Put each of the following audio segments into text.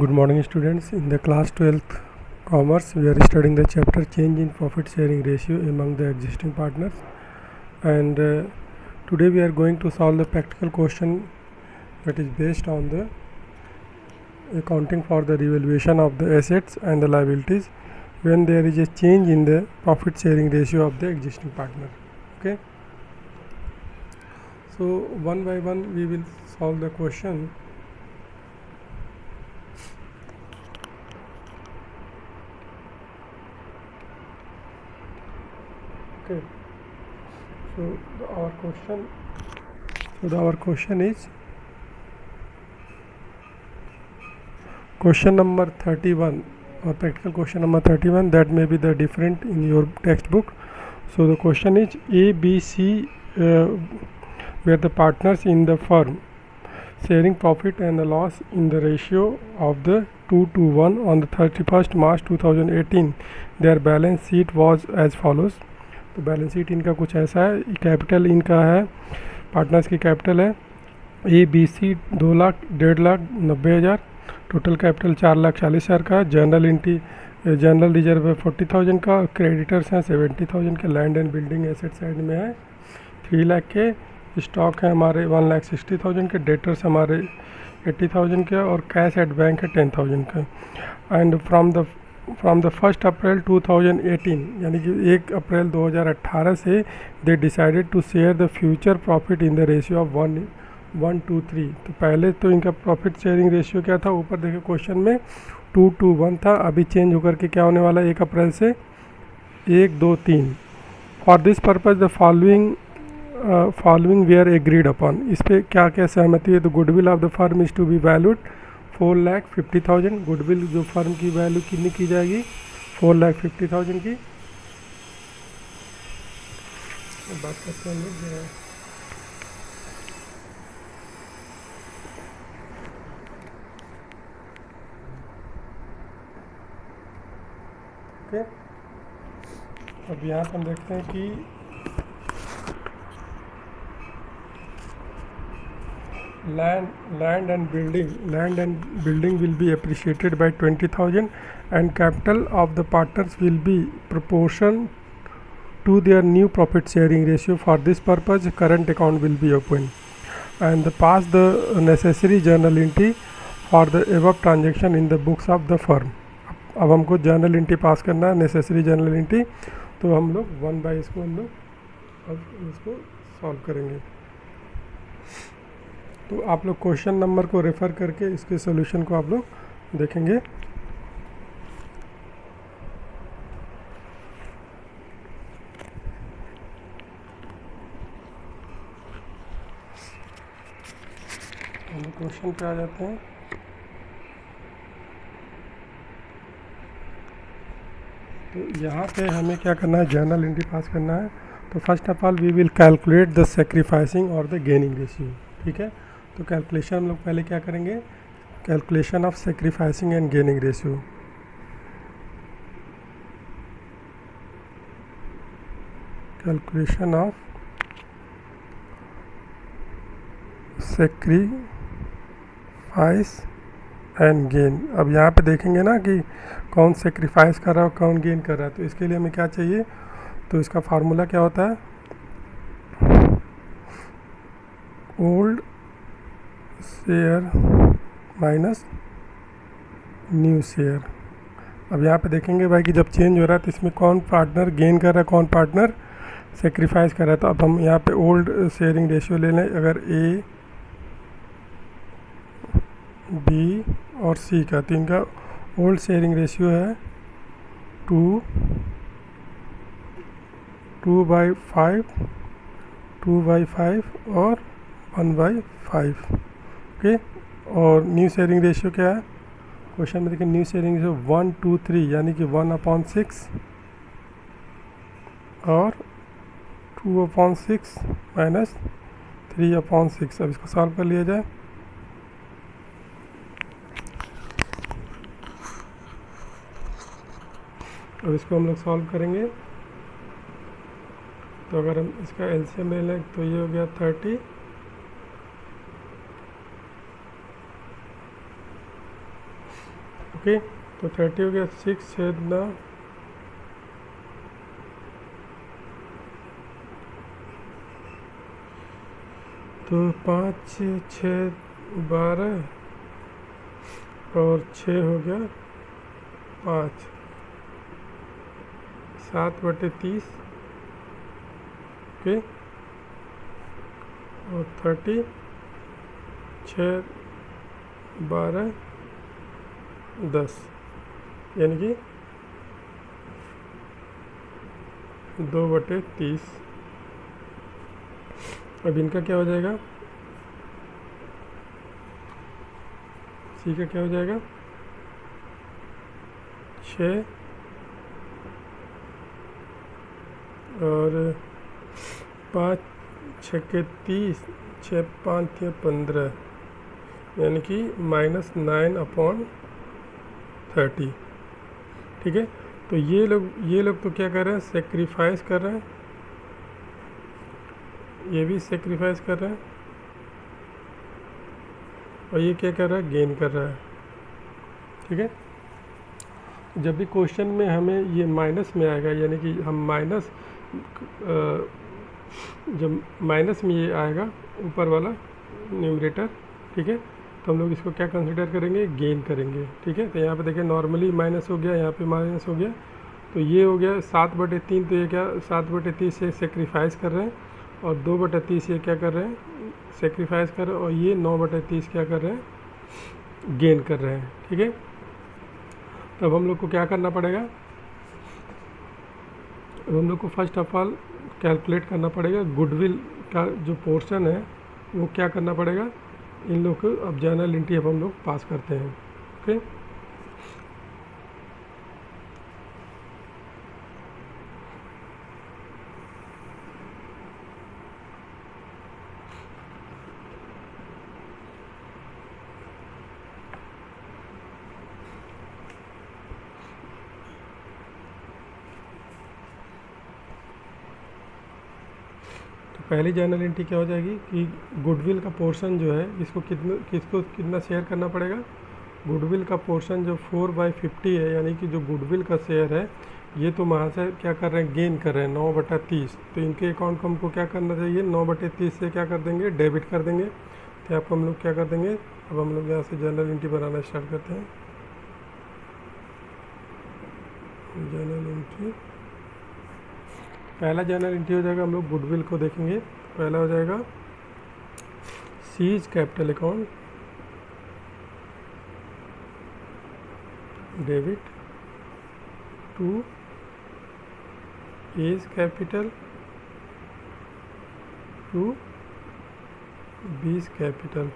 Good morning students. In the class 12th commerce we are studying the chapter change in profit sharing ratio among the existing partners, and today we are going to solve the practical question that is based on the accounting for the revaluation of the assets and the liabilities when there is a change in the profit sharing ratio of the existing partner. Okay, so one by one we will solve the question. Okay, so our question is question number 31, or practical question number 31, that may be the different in your textbook. So the question is A, B, C were the partners in the firm sharing profit and the loss in the ratio of the 2 to 1 on the 31st March 2018. Their balance sheet was as follows. तो balance sheet इनका कुछ ऐसा है. Capital इनका है, partners की capital है A B C 2 lakh 1.5 lakh 90,000, total capital 4,40,000 का, जनरल रिजर्व है 40,000 का, क्रेडिटर्स हैं 70,000 के, land and building asset side में है 3 लाख के, स्टॉक है हमारे 1,60,000 के, डेटर्स हमारे 80,000 के, और कैश एट बैंक है 10,000 का. एंड फ्रॉम द 1 अप्रैल 2018 यानी कि 1 अप्रैल 2018 से they decided to share the future profit in the ratio of 1:3. तो पहले तो इनका प्रॉफिट शेयरिंग रेशियो क्या था, ऊपर देखिए क्वेश्चन में 2:1 था, अभी चेंज होकर के क्या होने वाला है 1 अप्रैल से 1:2:3. For this purpose the following were agreed upon. इस पर क्या क्या सहमति है. तो goodwill of the firm is to be valued 4,50,000. Goodwill जो फर्म की वैल्यू कितनी की जाएगी 4,50,000 की. बात करते हैं ओके. अब यहाँ पर हम देखते हैं कि land and building will be appreciated by 20,000 and capital of the partners will be proportion to their new profit sharing ratio. For this purpose current account will be opened and pass the necessary journal entry for the above transaction in the books of the firm. अब हमको journal entry पास करना है, necessary journal entry. तो हम लोग one by इसको हम लोग अब इसको सॉल्व करेंगे. तो आप लोग क्वेश्चन नंबर को रेफ़र करके इसके सॉल्यूशन को आप लोग देखेंगे. हम क्वेश्चन पे आ जाते हैं. तो यहाँ पे हमें क्या करना है, जर्नल एंट्री पास करना है. तो first of all we will calculate the sacrificing और द गेनिंग रेशियो. ठीक है, तो कैलकुलेशन हम लोग पहले क्या करेंगे, calculation of sacrificing and gaining ratio. Calculation of sacrifice and gain. अब यहाँ पे देखेंगे ना कि कौन सेक्रीफाइस कर रहा है और कौन गेन कर रहा है. तो इसके लिए हमें क्या चाहिए, तो इसका फार्मूला क्या होता है, old share minus new share. अब यहाँ पे देखेंगे भाई कि जब चेंज हो रहा है तो इसमें कौन पार्टनर गेन कर रहा है, कौन पार्टनर सेक्रीफाइस कर रहा है. तो अब हम यहाँ पे ओल्ड शेयरिंग रेशियो ले लें. अगर ए बी और सी का, तो इनका ओल्ड शेयरिंग रेशियो है 2/5, 2/5 और 1/5. ओके. और न्यू शेयरिंग रेशियो क्या है, क्वेश्चन में देखिए न्यू शेयरिंग रेशियो 1:3 यानी कि 1/6 और 2/6 माइनस 3/6. अब इसको सॉल्व कर लिया जाए. अब इसको हम लोग सॉल्व करेंगे. तो अगर हम इसका एलसीएम ले लें तो ये हो गया 30 30 ओके, तो 30 हो गया, 6 6 9, तो 5 6 12 और 6 हो गया 5, 7/30, ओके, और 30, 6 12 10, यानी कि 2/30। अब इनका क्या हो जाएगा, सी का क्या हो जाएगा, 6 और 5 6 30, 6 5 15, यानी कि -9/30। ठीक है, तो ये लोग तो क्या कर रहे हैं, सेक्रीफाइस कर रहे हैं, ये भी सेक्रीफाइस कर रहे हैं, और ये क्या कर रहा है, गेन कर रहा है। ठीक है, जब भी क्वेश्चन में हमें ये माइनस में आएगा, यानी कि हम माइनस, जब माइनस में ये आएगा ऊपर वाला न्यूमरेटर, ठीक है, तो हम लोग इसको क्या कंसिडर करेंगे, गेन करेंगे। ठीक है, तो यहाँ पे देखिए नॉर्मली माइनस हो गया, यहाँ पे माइनस हो गया, तो ये हो गया 7/3, तो ये क्या 7/30 से सेक्रीफाइस कर रहे हैं, और 2/30 ये क्या कर रहे हैं, सेक्रीफाइस कर रहे हैं, और ये 9/30 क्या कर रहे हैं, गेन कर रहे हैं। ठीक है, तब हम लोग को क्या करना पड़ेगा, अब हम लोग को फर्स्ट ऑफ ऑल कैलकुलेट करना पड़ेगा गुडविल का जो पोर्शन है वो क्या करना पड़ेगा, इन लोग को अब जर्नल एंट्री अब हम लोग पास करते हैं। ओके, पहली जर्नल एंट्री क्या हो जाएगी कि गुडविल का पोर्शन जो है किसको कितना शेयर करना पड़ेगा, गुडविल का पोर्शन जो 4/50 है, यानी कि जो गुडविल का शेयर है ये तो वहाँ से क्या कर रहे हैं, गेन कर रहे हैं 9/30, तो इनके अकाउंट को हमको क्या करना चाहिए, 9/30 से क्या कर देंगे, डेबिट कर देंगे। तो आपको हम लोग क्या कर देंगे, अब हम लोग यहाँ से जर्नल एंट्री बनाना स्टार्ट करते हैं। जर्नल एंट्री, पहला जर्नल एंट्री हो जाएगा, हम लोग गुडविल को देखेंगे। पहला हो जाएगा C's capital account, debit to A's capital to B's capital.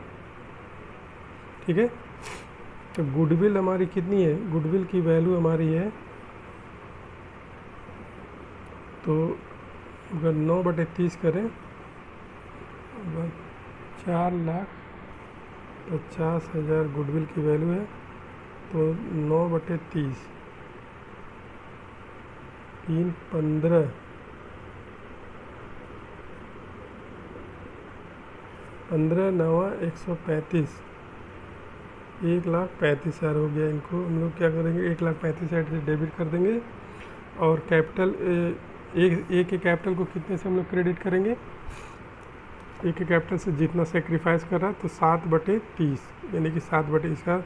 ठीक है, तो गुडविल हमारी कितनी है, गुडविल की वैल्यू हमारी है, तो अगर 9/30 करें 4,50,000 गुडविल की वैल्यू है, तो 9/30 3 15 15 9 135, 1,35,000 हो गया। इनको हम लोग क्या करेंगे, 1,35,000 से डेबिट कर देंगे, और कैपिटल एक के कैपिटल को कितने से हम लोग क्रेडिट करेंगे, एक के कैपिटल से जितना सेक्रीफाइस कर रहा है, तो 7/30, यानी कि 7/, इसका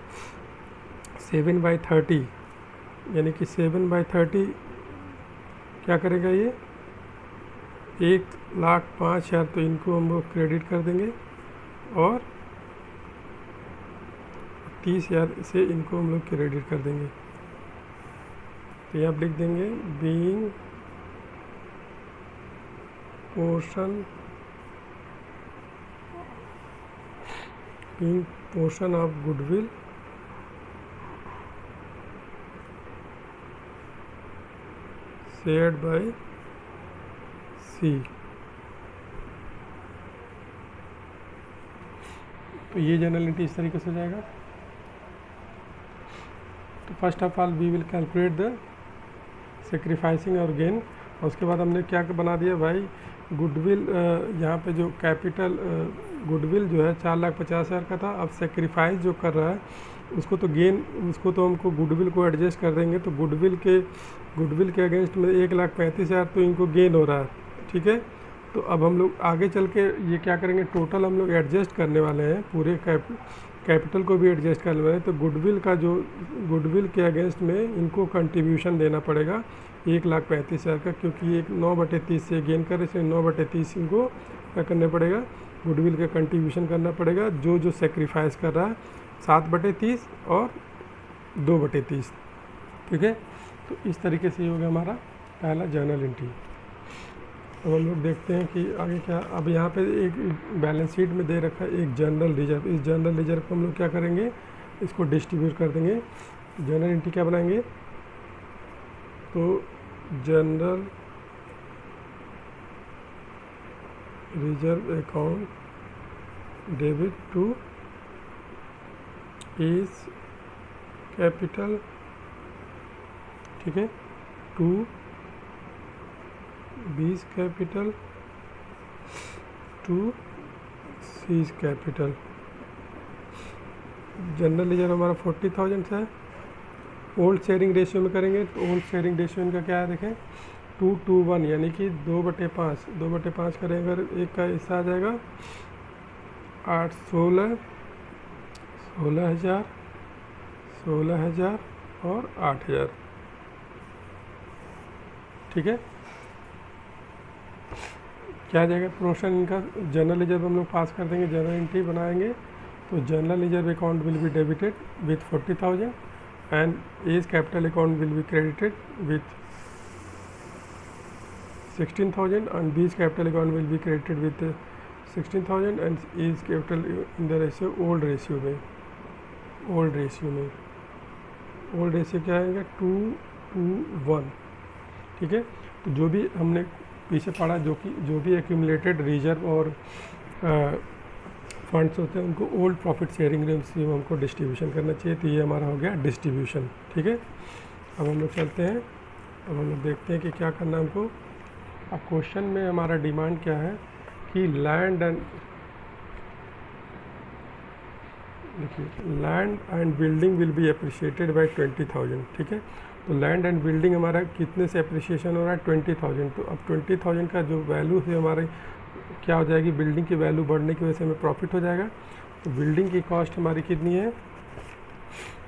7/30, यानी कि 7/30 क्या करेगा, ये 1,05,000, तो इनको हम लोग क्रेडिट कर देंगे, और 30,000 से इनको हम लोग क्रेडिट कर देंगे। तो यहाँ लिख देंगे being portion of goodwill shared by C. तो ये जर्नल एंट्री इस तरीके से हो जाएगा। तो first of all we will calculate the sacrificing और गेन, और उसके बाद हमने क्या बना दिया भाई, गुडविल यहाँ पे जो कैपिटल गुडविल जो है 4,50,000 का था, अब सेक्रीफाइस जो कर रहा है उसको तो गेन, उसको तो हमको गुडविल को एडजस्ट कर देंगे, तो गुडविल के अगेंस्ट में 1,35,000 तो इनको गेन हो रहा है, ठीक है। तो अब हम लोग आगे चल के ये क्या करेंगे, टोटल हम लोग एडजस्ट करने वाले हैं, पूरे कैपिटल को भी एडजस्ट करने वाले हैं। तो गुडविल के अगेंस्ट में इनको कंट्रीब्यूशन देना पड़ेगा 1,35,000 का, क्योंकि एक 9/30 से गेन कर रहे, इसलिए 9/30 इनको क्या करना पड़ेगा, गुडविल का कंट्रीब्यूशन करना पड़ेगा, जो सेक्रीफाइस कर रहा है 7/30 और 2/30, ठीक है। तो इस तरीके से ये हो गया हमारा पहला जर्नल एंट्री। अब हम लोग देखते हैं कि आगे क्या। अब यहाँ पे एक बैलेंस शीट में दे रखा है एक जनरल रिजर्व, इस जनरल रिजर्व को हम लोग क्या करेंगे, इसको डिस्ट्रीब्यूट कर देंगे। जनरल एंट्री क्या बनाएंगे, तो general reserve account debit to A's capital, ठीक है, to B's capital, to C's capital. General reserve हमारा 40,000 है। ओल्ड शेयरिंग रेशियो में करेंगे, तो ओल्ड शेयरिंग रेशियो इनका क्या है देखें, 2:1, यानी कि 2/5। 2/5 करेंगे अगर एक का हिस्सा आ जाएगा 8, 16,000 और 8,000, ठीक है। क्या आ जाएगा प्रोशन इनका, जनरल रिजर्व हम लोग पास कर देंगे, जनरल एंट्री बनाएंगे। तो general reserve account will be debited with 40,000 and A's capital account will be credited with 16,000 and B's capital account will be credited with 16,000 and A's capital in the ratio old ratio में। Old ratio क्या आएगा, 2:1, ठीक है। तो जो भी हमने पीछे पढ़ा, जो भी एक्यूमुलेटेड रिजर्व और फंड्स होते हैं उनको ओल्ड प्रॉफिट शेयरिंग रेशियो में हमको डिस्ट्रीब्यूशन करना चाहिए। तो ये हमारा हो गया डिस्ट्रीब्यूशन, ठीक है। अब हम लोग चलते हैं, अब हम लोग देखते हैं कि क्या करना है हमको। अब क्वेश्चन में हमारा डिमांड क्या है कि land and building will be appreciated by 20,000, ठीक है। तो लैंड एंड बिल्डिंग हमारा कितने से अप्रिशिएशन हो रहा है, 20,000। तो अब 20,000 का जो वैल्यू है हमारे क्या हो जाएगी, बिल्डिंग की वैल्यू बढ़ने की वजह से हमें प्रॉफिट हो जाएगा। तो बिल्डिंग की कॉस्ट हमारी कितनी है,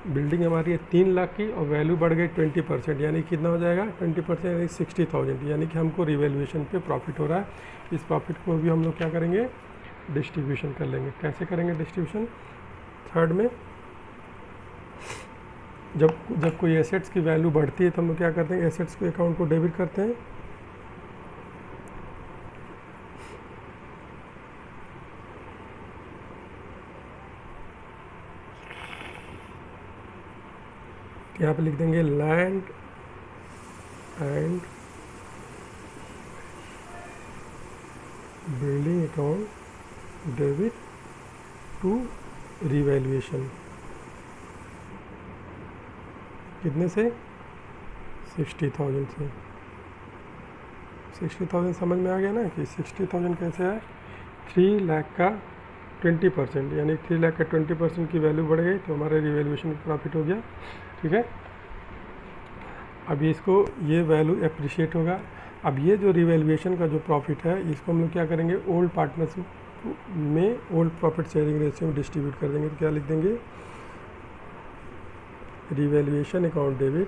बिल्डिंग हमारी है 3 लाख की और वैल्यू बढ़ गई 20%, यानी कितना हो जाएगा 20%, यानी 60,000, यानी कि हमको रिवैल्यूएशन पे प्रॉफिट हो रहा है। इस प्रॉफिट को भी हम लोग क्या करेंगे, डिस्ट्रीब्यूशन कर लेंगे। कैसे करेंगे डिस्ट्रीब्यूशन, थर्ड में जब कोई एसेट्स की वैल्यू बढ़ती है तो हम लोग क्या करते हैं, एसेट्स के अकाउंट को डेबिट करते हैं। यहाँ पे लिख देंगे land and building account debit to revaluation, कितने से, 60,000 से। 60,000 समझ में आ गया ना कि 60,000 कैसे है, 3 लाख का 20%, यानी 3 लाख का 20% की वैल्यू बढ़ गई तो हमारे रिवैल्यूएशन का प्रॉफिट हो गया, ठीक है। अब इसको ये वैल्यू अप्रिशिएट होगा। अब ये जो रिवैल्यूएशन का जो प्रॉफिट है इसको हम लोग क्या करेंगे, ओल्ड पार्टनर्स में ओल्ड प्रॉफिट शेयरिंग रेशियो में डिस्ट्रीब्यूट कर देंगे। तो क्या लिख देंगे, revaluation account debit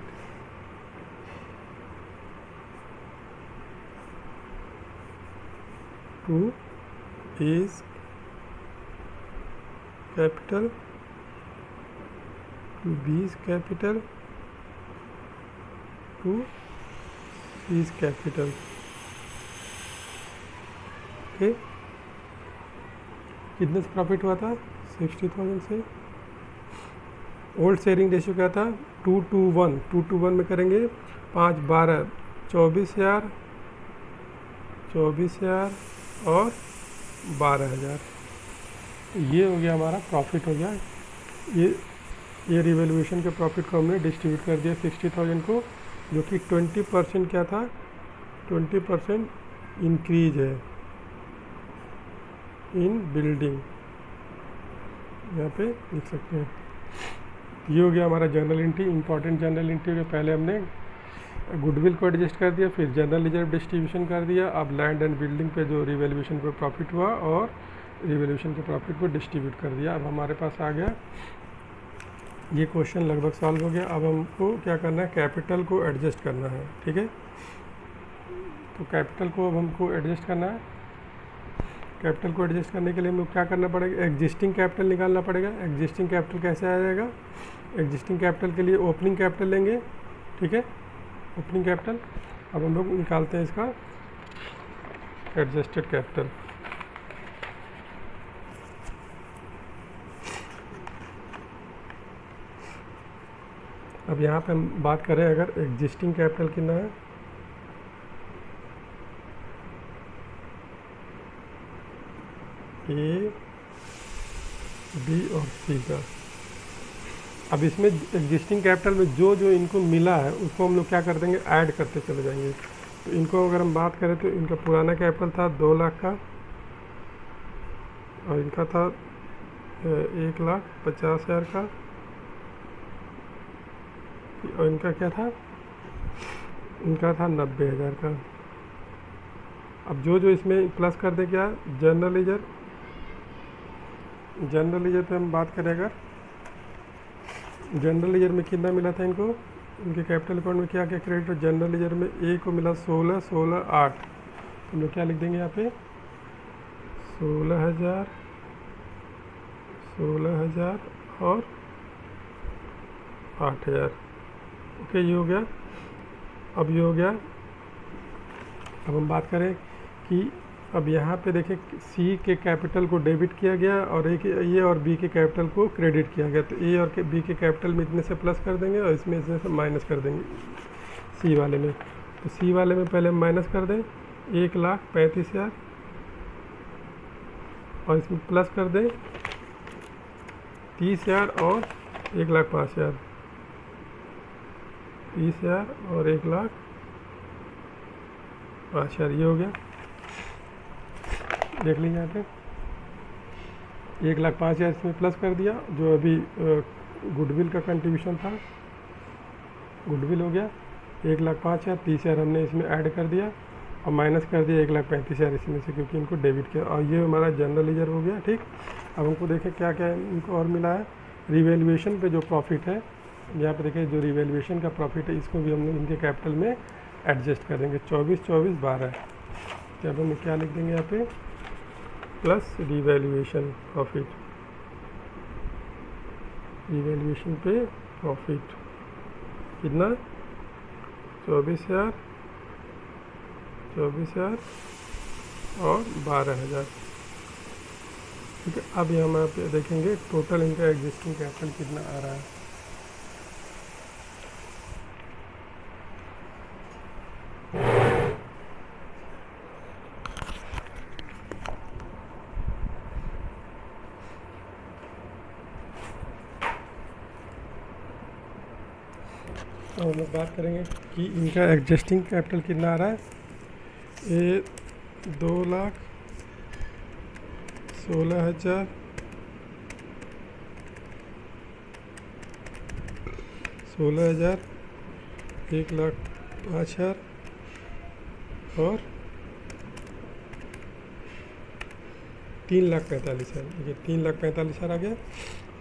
to A's capital to B's capital to C's capital, okay. कितने से प्रॉफिट हुआ था, 60,000 से। ओल्ड शेयरिंग रेशियो क्या था, 2:1। 2:1 में करेंगे 5, 12, 24,000 और 12,000। ये हो गया हमारा प्रॉफिट हो गया। ये रिवैल्यूएशन के प्रॉफिट को हमने डिस्ट्रीब्यूट कर दिया 60,000 को, जो कि 20% क्या था, 20% इंक्रीज है, इन बिल्डिंग, यहाँ पे लिख सकते हैं। ये हो गया हमारा journal entry. Important journal entry में पहले हमने गुडविल को एडजस्ट कर दिया, फिर जनरल रिजर्व डिस्ट्रीब्यूशन कर दिया। अब लैंड एंड बिल्डिंग पे जो रिवैल्यूएशन पे प्रॉफिट हुआ और रिवैल्यूएशन के प्रॉफिट को डिस्ट्रीब्यूट कर दिया। अब हमारे पास आ गया, ये क्वेश्चन लगभग सॉल्व हो गया। अब हमको क्या करना है, कैपिटल को एडजस्ट करना है। ठीक है, तो कैपिटल को अब हमको एडजस्ट करना है। कैपिटल को एडजस्ट करने के लिए हमें क्या करना पड़ेगा, एग्जिस्टिंग कैपिटल निकालना पड़ेगा। एग्जिस्टिंग कैपिटल कैसे आ जाएगा, एग्जिस्टिंग कैपिटल के लिए ओपनिंग कैपिटल लेंगे। ठीक है, ओपनिंग कैपिटल। अब हम लोग निकालते हैं इसका एडजस्टेड कैपिटल। अब यहाँ पे हम बात करें अगर एग्जिस्टिंग कैपिटल कितना है, ए बी और सी का। अब इसमें एग्जिस्टिंग कैपिटल में जो जो इनको मिला है उसको हम लोग क्या कर देंगे, ऐड करते चले जाएंगे। तो इनको अगर हम बात करें तो इनका पुराना कैपिटल था 2 लाख का और इनका था 1,50,000 का, और इनका क्या था, इनका था 90,000 का। अब जो जो इसमें प्लस कर दे, क्या जनरल लेजर, जनरल लेजर पे हम बात करें अगर जनरल लेजर में कितना मिला था इनको, इनके कैपिटल अकाउंट में क्या क्या क्रेडिट है। जनरल लेजर में ए को मिला 16, 16, 8, तो हम लोग क्या लिख देंगे यहाँ पे 16,000, 16,000 और 8,000। ओके, ये हो गया। अब ये हो गया। अब हम बात करें कि अब यहाँ पे देखें सी के कैपिटल को डेबिट किया गया और ए और बी के कैपिटल को क्रेडिट किया गया। तो ए और बी के कैपिटल में इतने से प्लस कर देंगे और इसमें इतने से माइनस कर देंगे सी वाले में। तो सी वाले में पहले हम माइनस कर दें 1,35,000 और इसमें प्लस कर दें 30,000 और 1,05,000, 30,000 और 1,05,000। ये हो गया, देख लीजिए यहाँ पे 1,05,000 इसमें प्लस कर दिया। जो अभी गुडविल का कंट्रीब्यूशन था, गुडविल हो गया 1,05,000, 30,000 हमने इसमें ऐड कर दिया और माइनस कर दिया 1,35,000 इसमें से, क्योंकि इनको डेबिट किया। और ये हमारा जनरल लेजर हो गया। ठीक, अब हमको देखें क्या क्या इनको और मिला है। रिवैल्यूएशन पे जो प्रॉफिट है, यहाँ पे देखें जो रिवैल्यूएशन का प्रॉफिट है इसको भी हम लोग इनके कैपिटल में एडजस्ट कर देंगे। 24, 24, 12। तो अब हम क्या लिख देंगे यहाँ पे, प्लस रिवैल्यूएशन प्रॉफिट, रिवैल्यूएशन पे प्रॉफिट कितना 24,000, 24,000 और 12,000। ठीक है, अब यहाँ पे देखेंगे टोटल इनका एग्जिस्टिंग कैपिटल कितना आ रहा है। तो हम लोग बात करेंगे कि इनका एग्जिस्टिंग कैपिटल कितना आ रहा है। ये 2,16,000, 16,000, 1,05,000 और 3,45,000। देखिए 3,45,000 आ गया।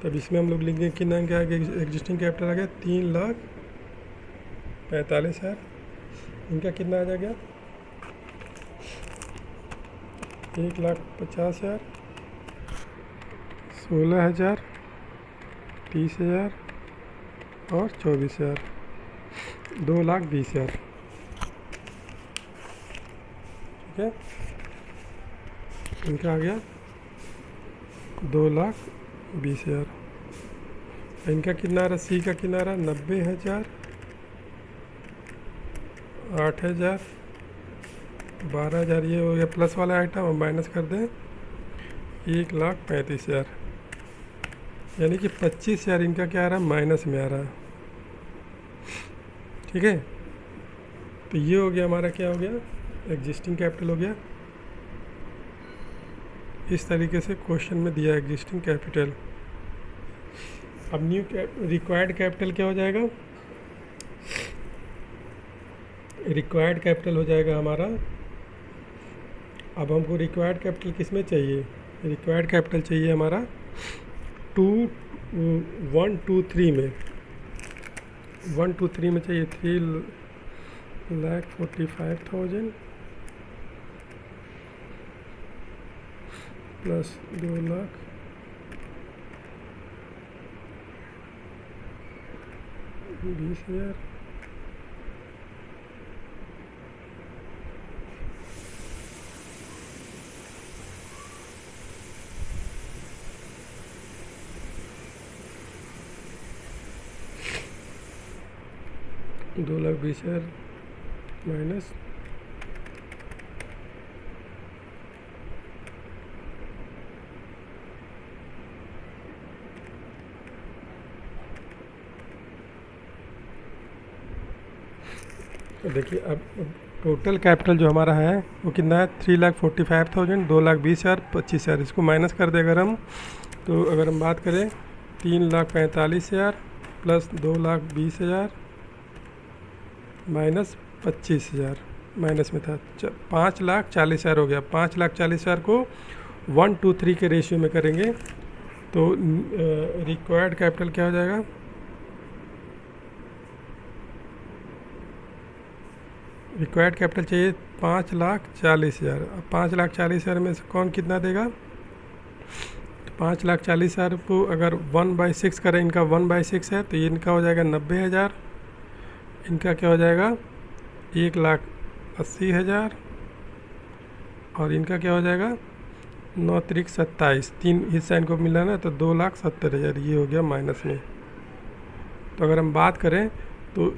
तब इसमें हम लोग लिखेंगे कितना क्या एग्जिस्टिंग कैपिटल आ गया 3,45,000। इनका कितना आ जाएगा 1,50,000, 16,000, 30,000 और 24,000, 2,20,000। ठीक है, इनका आ गया 2,20,000। इनका कितना आ रहा, सी का कितना आ रहा 90,000, 8,000, 12,000। ये हो गया प्लस वाला आइटम। हम माइनस कर दें 1,35,000, यानी कि 25,000 इनका क्या आ रहा है, माइनस में आ रहा है। ठीक है, तो ये हो गया हमारा क्या हो गया, एग्जिस्टिंग कैपिटल हो गया। इस तरीके से क्वेश्चन में दिया एग्जिस्टिंग कैपिटल। अब न्यू रिक्वायर्ड कैपिटल क्या हो जाएगा? रिक्वायर्ड कैपिटल हो जाएगा हमारा, अब हमको रिक्वायर्ड कैपिटल किस में चाहिए? रिक्वायर्ड कैपिटल चाहिए हमारा 123 में, 123 में चाहिए 3,45,000 प्लस 2,20,000 2,20,000 माइनस देखिए अब टोटल कैपिटल जो हमारा है वो कितना है? 3,45,000, 2,20,000, 25,000। इसको माइनस कर दे अगर हम, तो अगर हम बात करें 3,45,000 प्लस 2,20,000 माइनस 25,000, माइनस में था 5,40,000 हो गया। 5,40,000 को 123 के रेशियो में करेंगे तो रिक्वायर्ड कैपिटल क्या हो जाएगा? रिक्वायर्ड कैपिटल चाहिए 5,40,000। अब 5,40,000 में से कौन कितना देगा? तो 5,40,000 को अगर 1/6 करें, इनका 1/6 है तो ये इनका हो जाएगा 90,000, इनका क्या हो जाएगा 1,80,000 और इनका क्या हो जाएगा 9 त्रिक 27, 3 हिस्सा इनको मिला ना, तो 2,70,000 ये हो गया माइनस में। तो अगर हम बात करें तो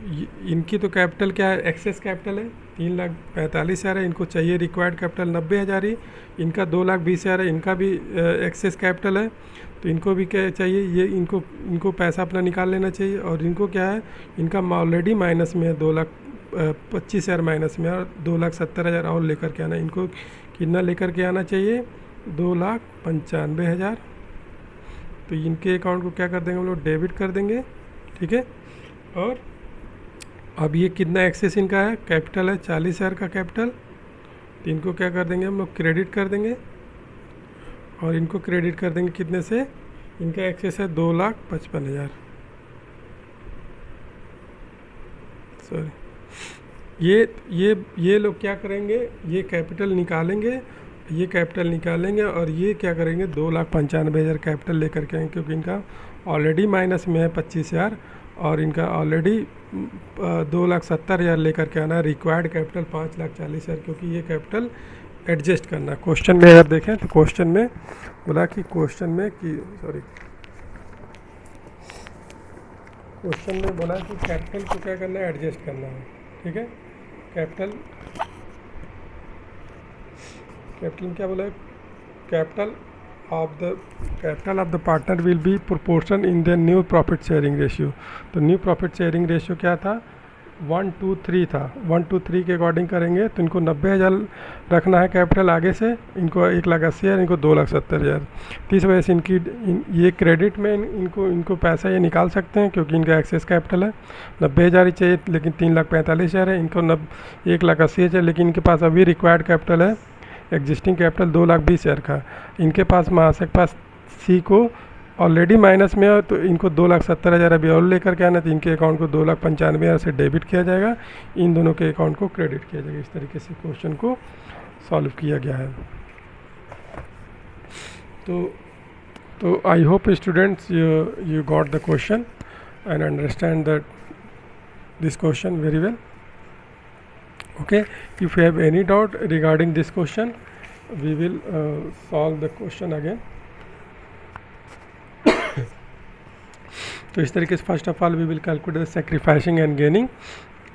इनकी तो कैपिटल क्या है? एक्सेस कैपिटल है 3,45,000 है, इनको चाहिए रिक्वायर्ड कैपिटल 90,000 ही। इनका 2,20,000 है, इनका भी एक्सेस कैपिटल है, तो इनको भी क्या चाहिए? ये इनको पैसा अपना निकाल लेना चाहिए। और इनको क्या है? इनका ऑलरेडी माइनस में है, 2,25,000 माइनस में, और 2,70,000 और लेकर के आना। इनको कितना लेकर के आना चाहिए? 2,95,000। तो इनके अकाउंट को क्या कर देंगे हम लोग? डेबिट कर देंगे, ठीक है। और अब ये कितना एक्सेस इनका है? कैपिटल है 40,000 का कैपिटल, तो इनको क्या कर देंगे हम लोग? क्रेडिट कर देंगे। और इनको क्रेडिट कर देंगे कितने से? इनका एक्सेस है 2,55,000, सॉरी। ये लोग क्या करेंगे? ये कैपिटल निकालेंगे और ये क्या करेंगे? 2,95,000 कैपिटल लेकर के आएंगे, क्योंकि इनका ऑलरेडी माइनस में है 25,000 और इनका ऑलरेडी 2,70,000 लेकर के आना है। रिक्वायर्ड कैपिटल 5,40,000, क्योंकि ये कैपिटल एडजस्ट करना है। क्वेश्चन में अगर देखें तो क्वेश्चन में बोला कि क्वेश्चन में बोला कि कैपिटल को क्या करना है? एडजस्ट करना है, ठीक है। कैपिटल में क्या बोला है? Capital of the partner will be proportion in the new profit sharing ratio. तो न्यू प्रॉफिट शेयरिंग रेशियो क्या था? 1:3 था। 1:3 के अकॉर्डिंग करेंगे तो इनको 90,000 रखना है कैपिटल आगे से, इनको 1,80,000, इनको 2,70,000। तो इस वजह से ये क्रेडिट में इनको पैसा ये निकाल सकते हैं, क्योंकि इनका एक्सेस कैपिटल है 90,000 ही चाहिए, लेकिन 3,45,000 है। इनको 1,80,000, लेकिन इनके पास अभी रिक्वायर्ड कैपिटल है, एग्जिस्टिंग कैपिटल 2,20,000 का। इनके पास महाशय के पास सी को ऑलरेडी माइनस में है, तो इनको 2,70,000 अभी और लेकर के आना, तो इनके अकाउंट को 2,95,000 से डेबिट किया जाएगा, इन दोनों के अकाउंट को क्रेडिट किया जाएगा। इस तरीके से क्वेश्चन को सॉल्व किया गया है। तो I hope students you got the question and understand that this question very well. Okay, if you have any doubt regarding this question, we will solve the question again. तो इस तरीके से first of all we will calculate the sacrificing and gaining,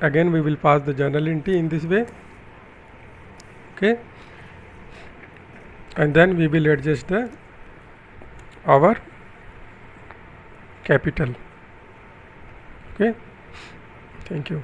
again we will pass the journal entry in this way, okay, and then we will adjust the our capital, okay, thank you.